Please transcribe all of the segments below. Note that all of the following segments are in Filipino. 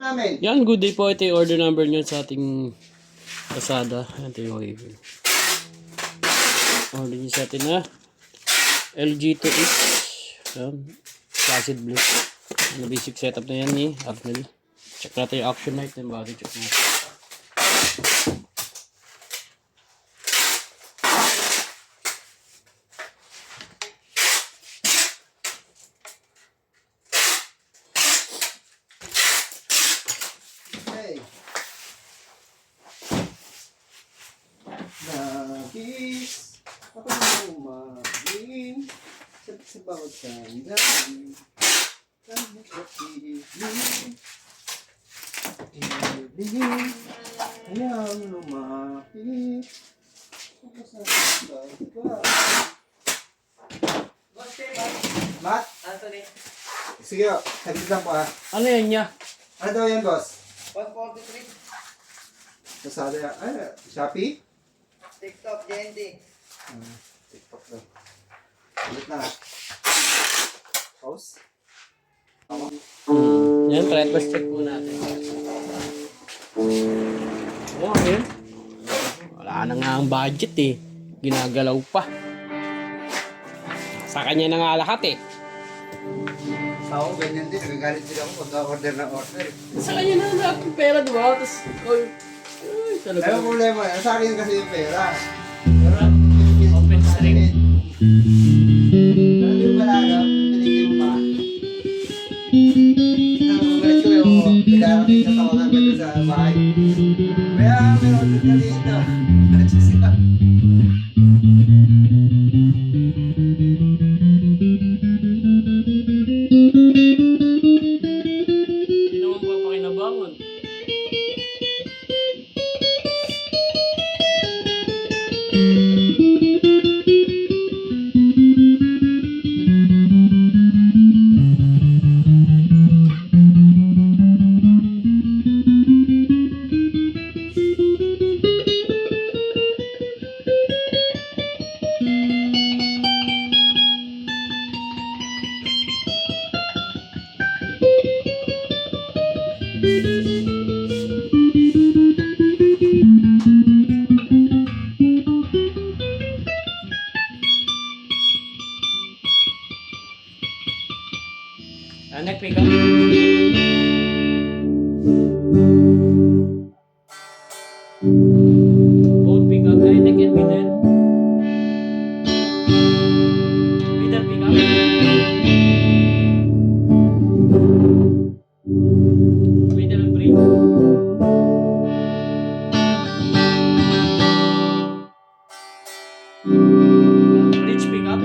Namin. Yan, good day po. Ito yung order number nyo sa ating Lazada. Ito yung order. Order nyo sa atin na LG2X. Yan. Placid blue. Ano, basic setup na yan ni Arnel. Check natin yung action light. Then body check natin. Nagis ako lumagin sa bawat sandali kami kapiling hayang lumapit ako sa bawat Mat? Anthony. Sige, saglit lang po ha. Ano yan niya? Ano daw yan, boss? 143. Lazada yan. Ay, Shopee? TikTok, JNT. TikTok daw. Saglit na ha. Pause. Yan, try bus check po natin. Oh, yun. Wala na nga ang budget eh. Ginagalaw pa. Sa kanya na nga lahat eh. Ako, ganyan din. Nagagalit din ako pagka-order na order. Sa kanya na lahat yung pera, di ba? Tapos, ay, talaga. Ayaw problema. Sa akin kasi yung pera. Pero, open string. Pero yung malaga, pinigil mo pa. Nagugulat ko yung pinarating sa tawagan ko sa bahay. Kaya may order ka dito. Nagsisipa. Hindi naman ba pakinabangon? Nag-pick up. Both pick up. Ay, nag-get middle. Middle pick up. Middle bridge. Bridge pick up.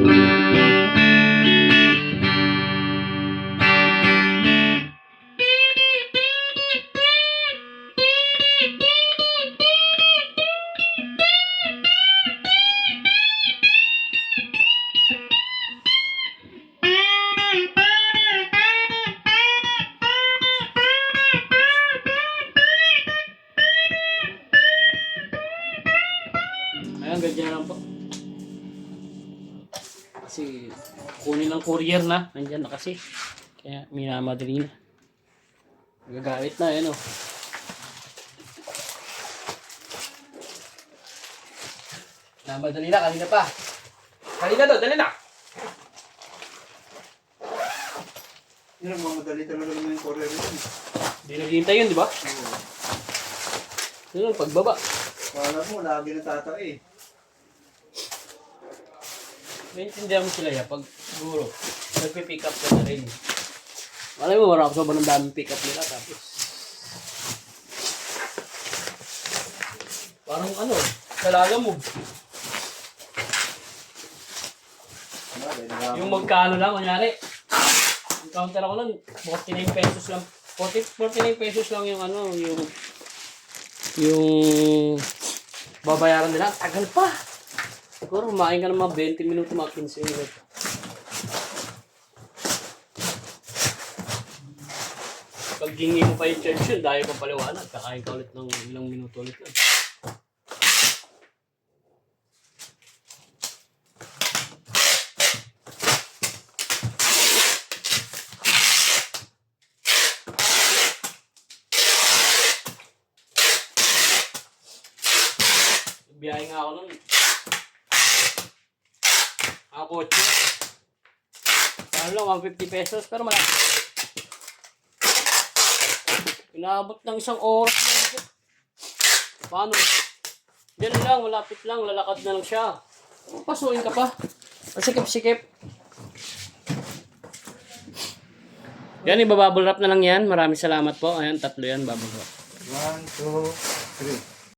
Ayan, ganyan lang po. Kasi kunin ng courier na. Nandyan na kasi. Kaya minamadali na. Nagagamit na, yan o. Namadali na, kanina pa. Kanina to, dali na. Yun ang mamadali talaga naman yung courier yun. Hindi naghihintay yun, di ba? Yun ang pagbaba. Kala mo, lagi natatae eh. Maintindihan mo sila yan pag siguro nagpipick up ka na rin. Malay mo, marami sobrang daming pick up nila tapos parang ano, talaga mo. Yung magkano lang, kunyari, yung counter ako lang, 49 pesos lang. 49 pesos lang yung ano, yung babayaran nila. Tagal pa. Siguro, kumain ka ng mga 20 minuto, mga 15 minuto. Pag gingi mo pa yung charge yun, dahil pa paliwanag, kakain ka ulit ng ilang minuto ulit lang. Biyahe nga ako nun. Ang kotse. Ano lang, 150 pesos. Pero malaki. Inabot ng isang oras. Paano? Diyan lang, malapit lang. Lalakad na lang siya. Pasuin ka pa. Pasikip-sikip. Yan, ibabubble wrap na lang yan. Maraming salamat po. Ayan, tatlo yan, bubble wrap. 1, 2, 3.